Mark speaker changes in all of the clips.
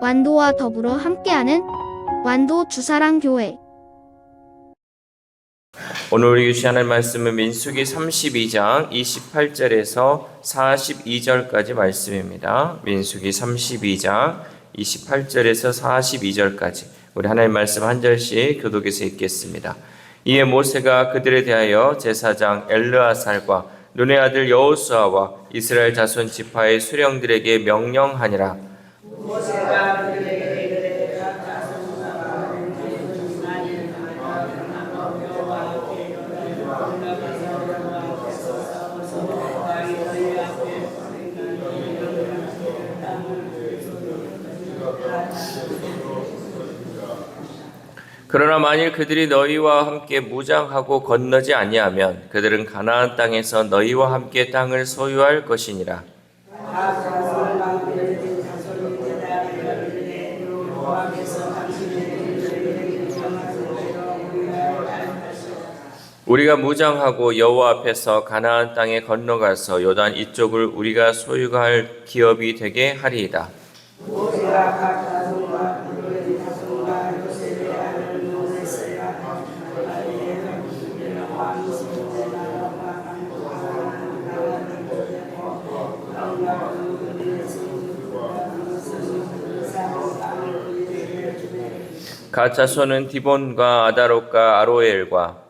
Speaker 1: 완도와 더불어 함께하는 완도 주사랑교회.
Speaker 2: 오늘 우리 주신 하나님 말씀은 민수기 32장 28절에서 42절까지 말씀입니다. 민수기 32장 28절에서 42절까지 우리 하나님 말씀 한 절씩 교독해서 읽겠습니다. 이에 모세가 그들에 대하여 제사장 엘르아살과 눈의 아들 여호수아와 이스라엘 자손 지파의 수령들에게 명령하니라. 그러나 만일 그들이 너희와 함께 무장하고 건너지 아니하면 그들은 가나안 땅에서 너희와 함께 땅을 소유할 것이니라. 우리가 무장하고 여호와 앞에서 가나안 땅에 건너가서 요단 이쪽을 우리가 소유할 기업이 되게 하리이다. 갓 자손은 디본과 아다롯과 아로엘과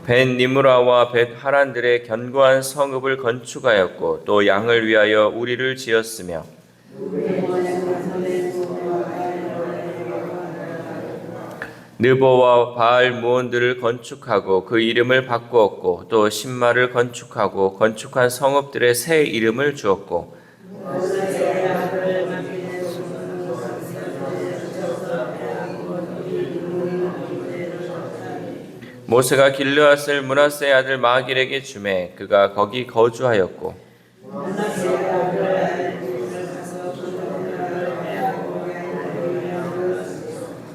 Speaker 2: 벳 니므라와 벳 하란들의 견고한 성읍을 건축하였고 또 양을 위하여 우리를 지었으며 느보와 바알 무온들을 건축하고 그 이름을 바꾸었고 또 신마를 건축하고 건축한 성읍들의 새 이름을 주었고 모세가 길르앗을 므낫세의 아들 마길에게 주매 그가 거기 거주하였고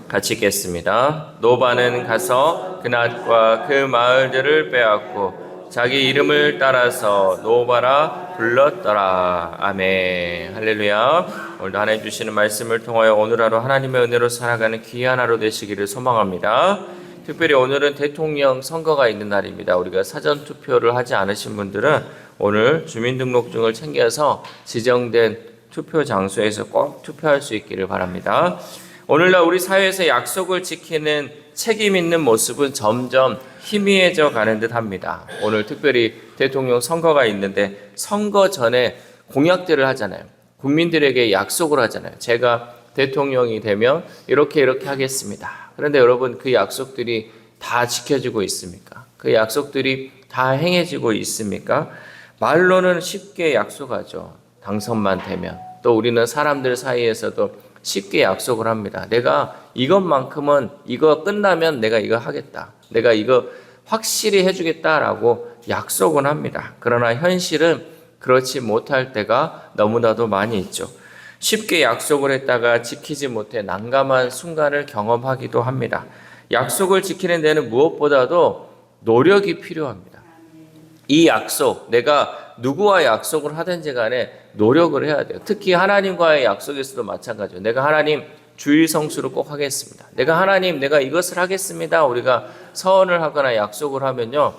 Speaker 2: 같이 읽겠습니다. 노바는 가서 그낫과 그 마을들을 빼앗고 자기 이름을 따라서 노바라 불렀더라. 아멘. 할렐루야. 오늘도 하나님 주시는 말씀을 통하여 오늘 하루 하나님의 은혜로 살아가는 귀한 하루 되시기를 소망합니다. 특별히 오늘은 대통령 선거가 있는 날입니다. 우리가 사전 투표를 하지 않으신 분들은 오늘 주민등록증을 챙겨서 지정된 투표 장소에서 꼭 투표할 수 있기를 바랍니다. 오늘날 우리 사회에서 약속을 지키는 책임 있는 모습은 점점 희미해져 가는 듯 합니다. 오늘 특별히 대통령 선거가 있는데 선거 전에 공약들을 하잖아요. 국민들에게 약속을 하잖아요. 제가 대통령이 되면 이렇게 하겠습니다. 그런데 여러분 그 약속들이 다 지켜지고 있습니까? 그 약속들이 다 행해지고 있습니까? 말로는 쉽게 약속하죠. 당선만 되면. 또 우리는 사람들 사이에서도 쉽게 약속을 합니다. 내가 이것만큼은 이거 끝나면 내가 이거 하겠다. 내가 이거 확실히 해주겠다라고 약속은 합니다. 그러나 현실은 그렇지 못할 때가 너무나도 많이 있죠. 쉽게 약속을 했다가 지키지 못해 난감한 순간을 경험하기도 합니다. 약속을 지키는 데는 무엇보다도 노력이 필요합니다. 이 약속, 내가 누구와 약속을 하든지 간에 노력을 해야 돼요. 특히 하나님과의 약속에서도 마찬가지예요. 내가 하나님 주일 성수를 꼭 하겠습니다. 내가 이것을 하겠습니다. 우리가 서언을 하거나 약속을 하면요.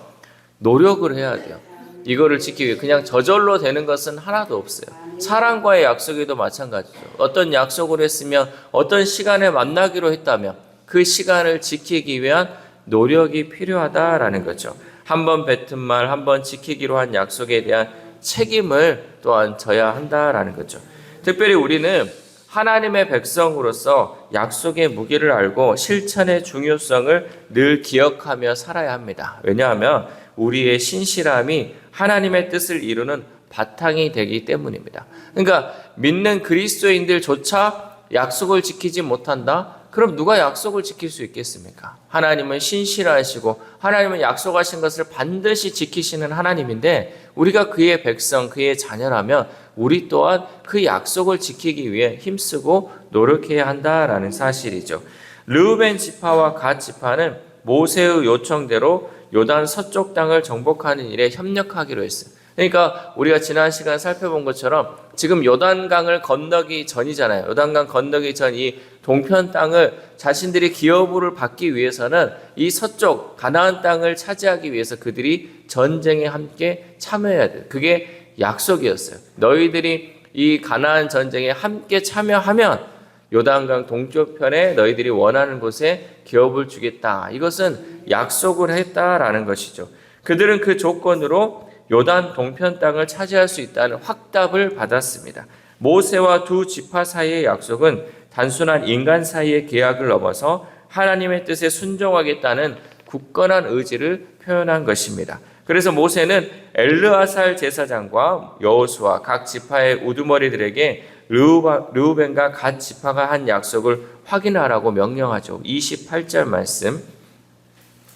Speaker 2: 노력을 해야 돼요. 이거를 지키기 위해 그냥 저절로 되는 것은 하나도 없어요. 사람과의 약속에도 마찬가지죠. 어떤 약속을 했으면 어떤 시간에 만나기로 했다면 그 시간을 지키기 위한 노력이 필요하다라는 거죠. 한번 뱉은 말, 한번 지키기로 한 약속에 대한 책임을 또한 져야 한다라는 거죠. 특별히 우리는 하나님의 백성으로서 약속의 무게를 알고 실천의 중요성을 늘 기억하며 살아야 합니다. 왜냐하면 우리의 신실함이 하나님의 뜻을 이루는 바탕이 되기 때문입니다. 그러니까 믿는 그리스도인들조차 약속을 지키지 못한다? 그럼 누가 약속을 지킬 수 있겠습니까? 하나님은 신실하시고 하나님은 약속하신 것을 반드시 지키시는 하나님인데 우리가 그의 백성, 그의 자녀라면 우리 또한 그 약속을 지키기 위해 힘쓰고 노력해야 한다라는 사실이죠. 르우벤 지파와 갓 지파는 모세의 요청대로 요단 서쪽 땅을 정복하는 일에 협력하기로 했어요. 그러니까 우리가 지난 시간 살펴본 것처럼 지금 요단강을 건너기 전이잖아요. 요단강 건너기 전 이 동편 땅을 자신들이 기업으로 받기 위해서는 이 서쪽 가나안 땅을 차지하기 위해서 그들이 전쟁에 함께 참여해야 돼요. 그게 약속이었어요. 너희들이 이 가나안 전쟁에 함께 참여하면 요단강 동쪽편에 너희들이 원하는 곳에 기업을 주겠다. 이것은 약속을 했다라는 것이죠. 그들은 그 조건으로 요단 동편 땅을 차지할 수 있다는 확답을 받았습니다. 모세와 두 지파 사이의 약속은 단순한 인간 사이의 계약을 넘어서 하나님의 뜻에 순종하겠다는 굳건한 의지를 표현한 것입니다. 그래서 모세는 엘르아살 제사장과 여호수아 각 지파의 우두머리들에게 르우벤과 갓 지파가 한 약속을 확인하라고 명령하죠. 28절 말씀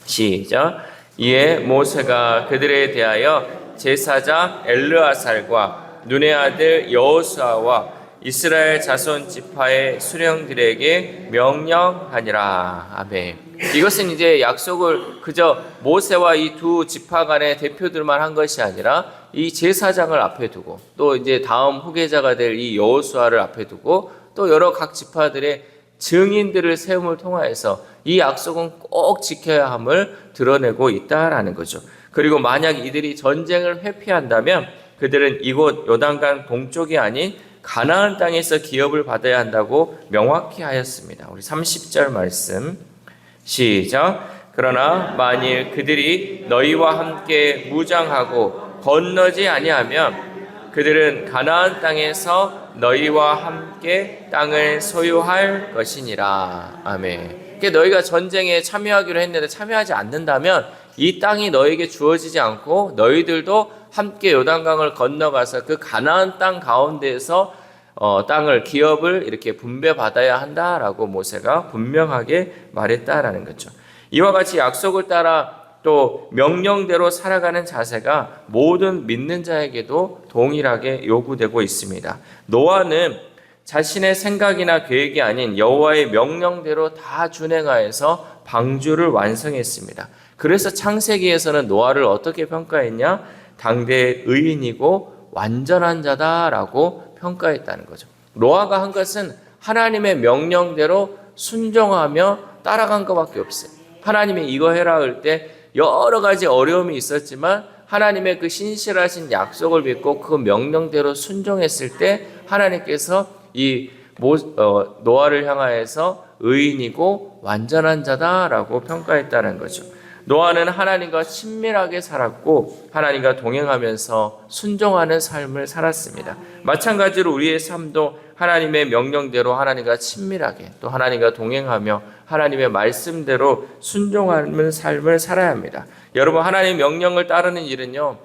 Speaker 2: 시작. 이에 모세가 그들에 대하여 제사장 엘르아살과 눈의 아들 여호수아와 이스라엘 자손 지파의 수령들에게 명령하니라. 아멘. 이것은 이제 약속을 그저 모세와 이 두 지파 간의 대표들만 한 것이 아니라 이 제사장을 앞에 두고 또 이제 다음 후계자가 될 이 여호수아를 앞에 두고 또 여러 각 지파들의 증인들을 세움을 통하여서 이 약속은 꼭 지켜야 함을 드러내고 있다라는 거죠. 그리고 만약 이들이 전쟁을 회피한다면 그들은 이곳 요단강 동쪽이 아닌 가나안 땅에서 기업을 받아야 한다고 명확히 하였습니다. 우리 30절 말씀 시작. 그러나 만일 그들이 너희와 함께 무장하고 건너지 아니하면 그들은 가나안 땅에서 너희와 함께 땅을 소유할 것이니라. 아멘. 그러니까 너희가 전쟁에 참여하기로 했는데 참여하지 않는다면 이 땅이 너에게 주어지지 않고 너희들도 함께 요단강을 건너가서 그 가나안 땅 가운데에서 땅을 기업을 이렇게 분배받아야 한다라고 모세가 분명하게 말했다라는 거죠. 이와 같이 약속을 따라 또 명령대로 살아가는 자세가 모든 믿는 자에게도 동일하게 요구되고 있습니다. 노아는 자신의 생각이나 계획이 아닌 여호와의 명령대로 다 준행하여서 방주를 완성했습니다. 그래서 창세기에서는 노아를 어떻게 평가했냐? 당대의 의인이고 완전한 자다라고 평가했다는 거죠. 노아가 한 것은 하나님의 명령대로 순종하며 따라간 것밖에 없어요. 하나님이 이거 해라 할 때 여러 가지 어려움이 있었지만 하나님의 그 신실하신 약속을 믿고 그 명령대로 순종했을 때 하나님께서 이 노아를 향하여서 의인이고 완전한 자다라고 평가했다는 거죠. 노아는 하나님과 친밀하게 살았고 하나님과 동행하면서 순종하는 삶을 살았습니다. 마찬가지로 우리의 삶도 하나님의 명령대로 하나님과 친밀하게 또 하나님과 동행하며 하나님의 말씀대로 순종하는 삶을 살아야 합니다. 여러분, 하나님의 명령을 따르는 일은요,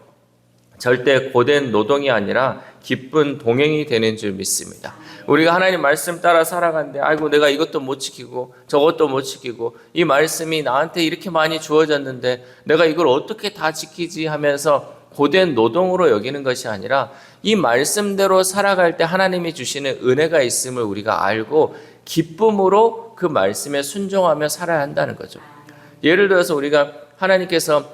Speaker 2: 절대 고된 노동이 아니라 기쁜 동행이 되는 줄 믿습니다. 우리가 하나님 말씀 따라 살아가는데 아이고 내가 이것도 못 지키고 저것도 못 지키고 이 말씀이 나한테 이렇게 많이 주어졌는데 내가 이걸 어떻게 다 지키지 하면서 고된 노동으로 여기는 것이 아니라 이 말씀대로 살아갈 때 하나님이 주시는 은혜가 있음을 우리가 알고 기쁨으로 그 말씀에 순종하며 살아야 한다는 거죠. 예를 들어서 우리가 하나님께서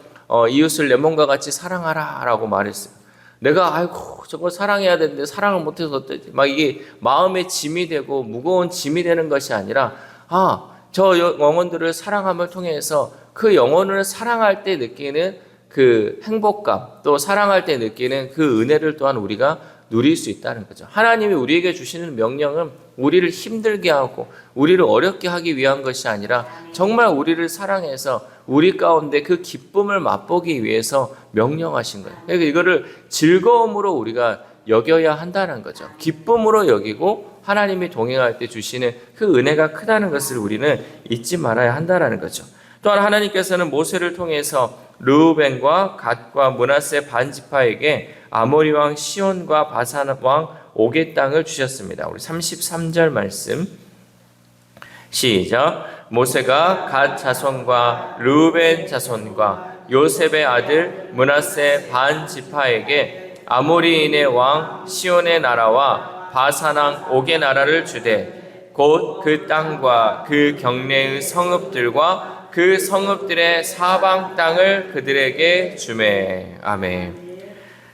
Speaker 2: 이웃을 내 몸과 같이 사랑하라 라고 말했어요. 내가 아이고 저걸 사랑해야 되는데 사랑을 못해서 어쩌지? 막 이게 마음의 짐이 되고 무거운 짐이 되는 것이 아니라 저 영혼들을 사랑함을 통해서 그 영혼을 사랑할 때 느끼는 그 행복감 또 사랑할 때 느끼는 그 은혜를 또한 우리가 누릴 수 있다는 거죠. 하나님이 우리에게 주시는 명령은 우리를 힘들게 하고 우리를 어렵게 하기 위한 것이 아니라 정말 우리를 사랑해서 우리 가운데 그 기쁨을 맛보기 위해서 명령하신 거예요. 그러니까 이거를 즐거움으로 우리가 여겨야 한다는 거죠. 기쁨으로 여기고 하나님이 동행할 때 주시는 그 은혜가 크다는 것을 우리는 잊지 말아야 한다는 거죠. 또한 하나님께서는 모세를 통해서 르우벤과 갓과 므낫세 반지파에게 아모리 왕 시온과 바산 왕 옥의 땅을 주셨습니다. 우리 33절 말씀 시작. 모세가 갓 자손과 르우벤 자손과 요셉의 아들 므낫세 반지파에게 아모리인의 왕 시온의 나라와 바산 왕 옥의 나라를 주되 곧 그 땅과 그 경내의 성읍들과 그 성읍들의 사방 땅을 그들에게 주매. 아멘.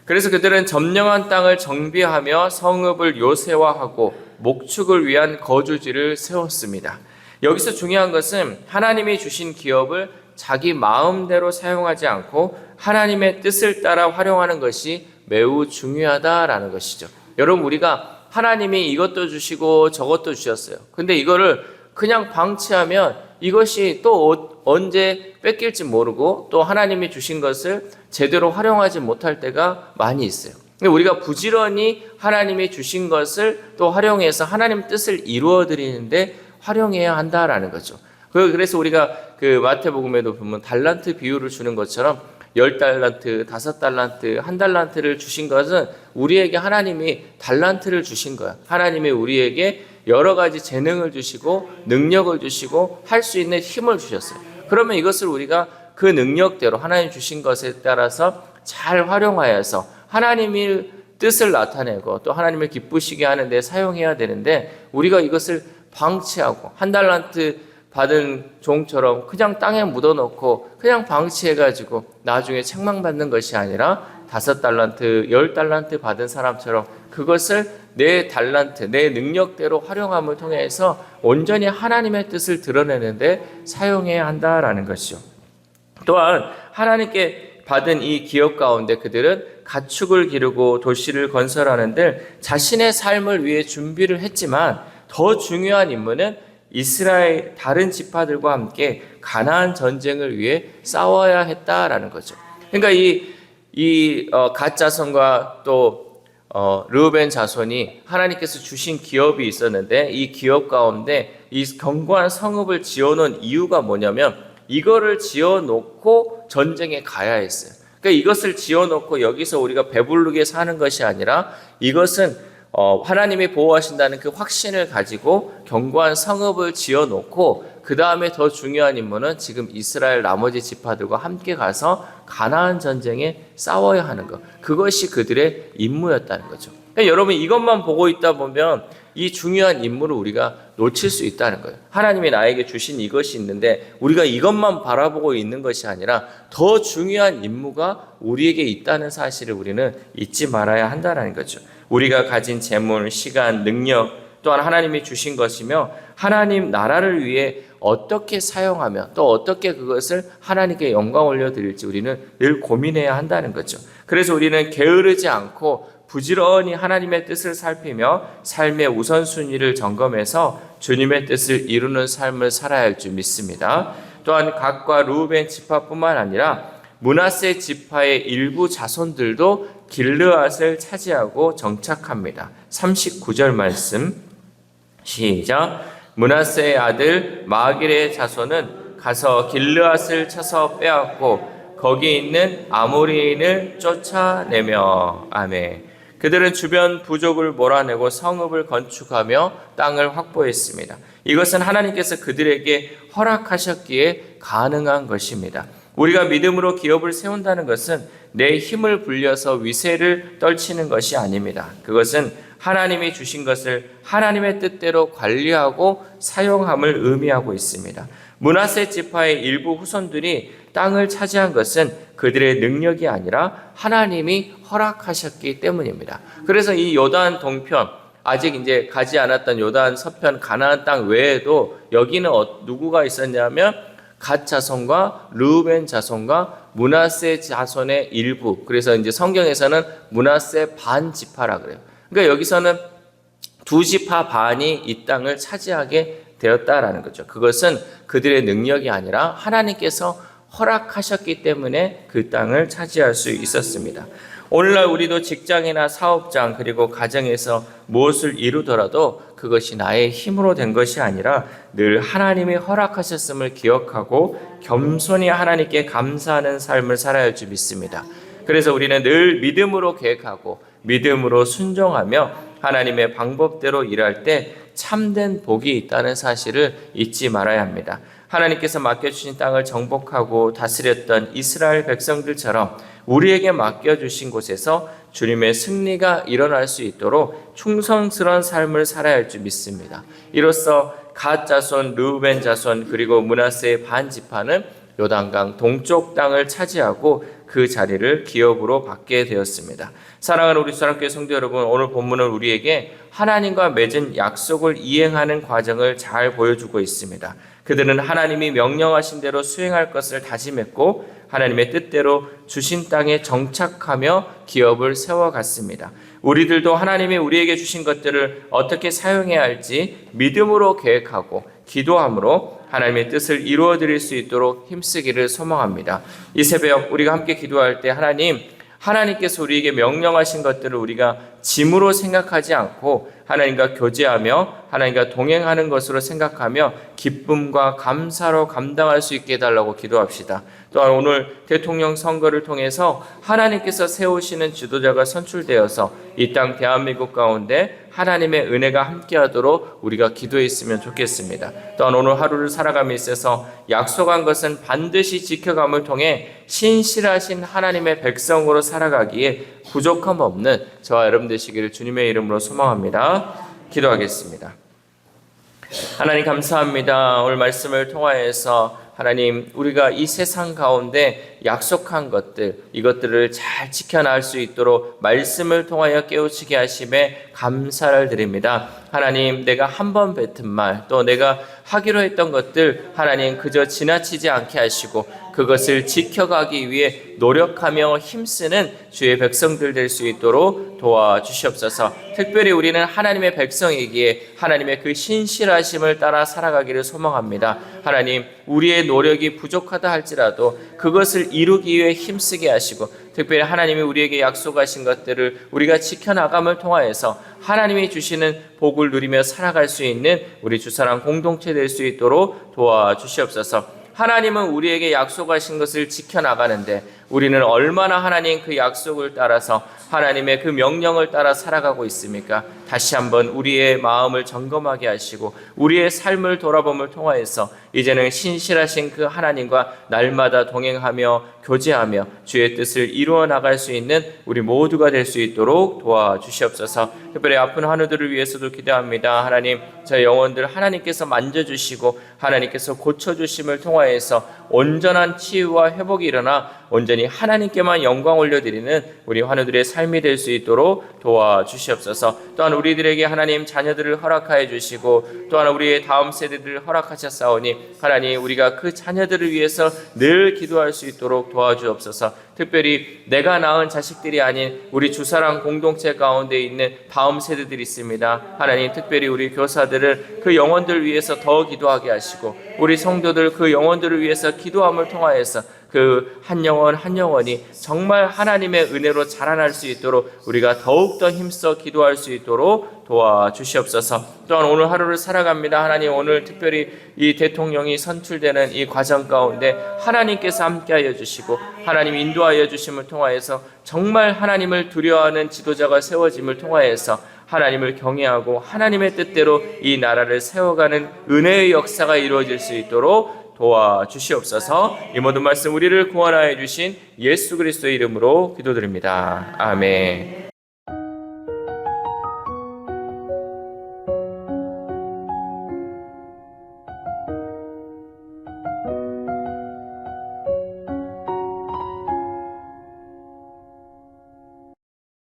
Speaker 2: 그래서 그들은 점령한 땅을 정비하며 성읍을 요새화하고 목축을 위한 거주지를 세웠습니다. 여기서 중요한 것은 하나님이 주신 기업을 자기 마음대로 사용하지 않고 하나님의 뜻을 따라 활용하는 것이 매우 중요하다라는 것이죠. 여러분, 우리가 하나님이 이것도 주시고 저것도 주셨어요. 근데 이거를 그냥 방치하면 이것이 또 언제 뺏길지 모르고 또 하나님이 주신 것을 제대로 활용하지 못할 때가 많이 있어요. 우리가 부지런히 하나님이 주신 것을 또 활용해서 하나님 뜻을 이루어 드리는데 활용해야 한다라는 거죠. 그래서 우리가 그 마태복음에도 보면 달란트 비유를 주는 것처럼 10달란트, 5달란트, 1달란트를 주신 것은 우리에게 하나님이 달란트를 주신 거야. 하나님이 우리에게 여러 가지 재능을 주시고 능력을 주시고 할 수 있는 힘을 주셨어요. 그러면 이것을 우리가 그 능력대로 하나님 주신 것에 따라서 잘 활용하여서 하나님의 뜻을 나타내고 또 하나님을 기쁘시게 하는 데 사용해야 되는데, 우리가 이것을 방치하고 1달란트 받은 종처럼 그냥 땅에 묻어놓고 그냥 방치해가지고 나중에 책망받는 것이 아니라 5달란트, 10달란트 받은 사람처럼 그것을 내 달란트, 내 능력대로 활용함을 통해서 온전히 하나님의 뜻을 드러내는데 사용해야 한다라는 것이죠. 또한 하나님께 받은 이 기업 가운데 그들은 가축을 기르고 도시를 건설하는데 자신의 삶을 위해 준비를 했지만, 더 중요한 임무는 이스라엘 다른 지파들과 함께 가나안 전쟁을 위해 싸워야 했다라는 거죠. 그러니까 갓 자손과 또 르우벤 자손이 하나님께서 주신 기업이 있었는데, 이 기업 가운데 이 견고한 성읍을 지어놓은 이유가 뭐냐면, 이거를 지어놓고 전쟁에 가야 했어요. 그러니까 이것을 지어놓고 여기서 우리가 배부르게 사는 것이 아니라, 이것은 하나님이 보호하신다는 그 확신을 가지고 견고한 성읍을 지어놓고, 그 다음에 더 중요한 임무는 지금 이스라엘 나머지 지파들과 함께 가서 가나안 전쟁에 싸워야 하는 것, 그것이 그들의 임무였다는 거죠. 그러니까 여러분, 이것만 보고 있다 보면 이 중요한 임무를 우리가 놓칠 수 있다는 거예요. 하나님이 나에게 주신 이것이 있는데 우리가 이것만 바라보고 있는 것이 아니라 더 중요한 임무가 우리에게 있다는 사실을 우리는 잊지 말아야 한다는 거죠. 우리가 가진 재물, 시간, 능력 또한 하나님이 주신 것이며, 하나님 나라를 위해 어떻게 사용하며 또 어떻게 그것을 하나님께 영광 올려드릴지 우리는 늘 고민해야 한다는 거죠. 그래서 우리는 게으르지 않고 부지런히 하나님의 뜻을 살피며 삶의 우선순위를 점검해서 주님의 뜻을 이루는 삶을 살아야 할 줄 믿습니다. 또한 갓과 르우벤 지파뿐만 아니라 므낫세 지파의 일부 자손들도 길르앗을 차지하고 정착합니다. 39절 말씀 시작. 므낫세의 아들 마길의 자손은 가서 길르앗을 쳐서 빼앗고 거기 있는 아모리인을 쫓아내며. 아멘. 그들은 주변 부족을 몰아내고 성읍을 건축하며 땅을 확보했습니다. 이것은 하나님께서 그들에게 허락하셨기에 가능한 것입니다. 우리가 믿음으로 기업을 세운다는 것은 내 힘을 불려서 위세를 떨치는 것이 아닙니다. 그것은 하나님이 주신 것을 하나님의 뜻대로 관리하고 사용함을 의미하고 있습니다. 므낫세 지파의 일부 후손들이 땅을 차지한 것은 그들의 능력이 아니라 하나님이 허락하셨기 때문입니다. 그래서 이 요단 동편, 아직 이제 가지 않았던 요단 서편 가나안 땅 외에도 여기는 누구가 있었냐면 갓 자손과 르우벤 자손과 므낫세 자손의 일부. 그래서 이제 성경에서는 므낫세 반 지파라 그래요. 그러니까 여기서는 두 지파 반이 이 땅을 차지하게 되었다라는 거죠. 그것은 그들의 능력이 아니라 하나님께서 허락하셨기 때문에 그 땅을 차지할 수 있었습니다. 오늘날 우리도 직장이나 사업장 그리고 가정에서 무엇을 이루더라도 그것이 나의 힘으로 된 것이 아니라 늘 하나님이 허락하셨음을 기억하고 겸손히 하나님께 감사하는 삶을 살아야 할 줄 믿습니다. 그래서 우리는 늘 믿음으로 계획하고 믿음으로 순종하며 하나님의 방법대로 일할 때 참된 복이 있다는 사실을 잊지 말아야 합니다. 하나님께서 맡겨주신 땅을 정복하고 다스렸던 이스라엘 백성들처럼 우리에게 맡겨주신 곳에서 주님의 승리가 일어날 수 있도록 충성스러운 삶을 살아야 할 줄 믿습니다. 이로써 갓 자손, 르우벤 자손 그리고 므낫세의 반 지파는 요단강 동쪽 땅을 차지하고 그 자리를 기업으로 받게 되었습니다. 사랑하는 우리 주사랑교회 성도 여러분, 오늘 본문은 우리에게 하나님과 맺은 약속을 이행하는 과정을 잘 보여주고 있습니다. 그들은 하나님이 명령하신 대로 수행할 것을 다짐했고 하나님의 뜻대로 주신 땅에 정착하며 기업을 세워갔습니다. 우리들도 하나님이 우리에게 주신 것들을 어떻게 사용해야 할지 믿음으로 계획하고 기도함으로 하나님의 뜻을 이루어 드릴 수 있도록 힘쓰기를 소망합니다. 이 새벽 우리가 함께 기도할 때 하나님께서 우리에게 명령하신 것들을 우리가 짐으로 생각하지 않고 하나님과 교제하며 하나님과 동행하는 것으로 생각하며 기쁨과 감사로 감당할 수 있게 해달라고 기도합시다. 또한 오늘 대통령 선거를 통해서 하나님께서 세우시는 지도자가 선출되어서 이 땅 대한민국 가운데 하나님의 은혜가 함께하도록 우리가 기도했으면 좋겠습니다. 또한 오늘 하루를 살아감에 있어서 약속한 것은 반드시 지켜감을 통해 신실하신 하나님의 백성으로 살아가기에 부족함 없는 저와 여러분 되시기를 주님의 이름으로 소망합니다. 기도하겠습니다. 하나님 감사합니다. 오늘 말씀을 통하여서 하나님, 우리가 이 세상 가운데 약속한 것들, 이것들을 잘 지켜나갈 수 있도록 말씀을 통하여 깨우치게 하심에 감사를 드립니다. 하나님, 내가 한 번 뱉은 말, 또 내가 하기로 했던 것들 하나님 그저 지나치지 않게 하시고 그것을 지켜가기 위해 노력하며 힘쓰는 주의 백성들 될 수 있도록 도와주시옵소서. 특별히 우리는 하나님의 백성이기에 하나님의 그 신실하심을 따라 살아가기를 소망합니다. 하나님, 우리의 노력이 부족하다 할지라도 그것을 이루기 위해 힘쓰게 하시고 특별히 하나님이 우리에게 약속하신 것들을 우리가 지켜나감을 통하여서 하나님이 주시는 복을 누리며 살아갈 수 있는 우리 주사랑 공동체 될 수 있도록 도와주시옵소서. 하나님은 우리에게 약속하신 것을 지켜나가는데 우리는 얼마나 하나님 그 약속을 따라서 하나님의 그 명령을 따라 살아가고 있습니까? 다시 한번 우리의 마음을 점검하게 하시고 우리의 삶을 돌아봄을 통하여서 이제는 신실하신 그 하나님과 날마다 동행하며 교제하며 주의 뜻을 이루어 나갈 수 있는 우리 모두가 될 수 있도록 도와주시옵소서. 특별히 아픈 환우들을 위해서도 기도합니다. 하나님, 저희 영혼들 하나님께서 만져주시고 하나님께서 고쳐주심을 통하여서 온전한 치유와 회복이 일어나 온전히 하나님께만 영광 올려드리는 우리 환우들의 삶이 될 수 있도록 도와주시옵소서. 또한 우리들에게 하나님 자녀들을 허락하여 주시고 또한 우리의 다음 세대들을 허락하셨사오니 하나님, 우리가 그 자녀들을 위해서 늘 기도할 수 있도록 도와주옵소서. 특별히 내가 낳은 자식들이 아닌 우리 주사랑 공동체 가운데 있는 다음 세대들이 있습니다. 하나님, 특별히 우리 교사들을 그 영혼들 위해서 더 기도하게 하시고 우리 성도들 그 영혼들을 위해서 기도함을 통하여서 그 한 영혼 한 영혼이 정말 하나님의 은혜로 자라날 수 있도록 우리가 더욱더 힘써 기도할 수 있도록 도와주시옵소서. 또한 오늘 하루를 살아갑니다. 하나님, 오늘 특별히 이 대통령이 선출되는 이 과정 가운데 하나님께서 함께하여 주시고 하나님 인도하여 주심을 통하여서 정말 하나님을 두려워하는 지도자가 세워짐을 통하여서 하나님을 경외하고 하나님의 뜻대로 이 나라를 세워가는 은혜의 역사가 이루어질 수 있도록 도와주시옵소서. 이 모든 말씀 우리를 구원하여 주신 예수 그리스도의 이름으로 기도드립니다. 아멘.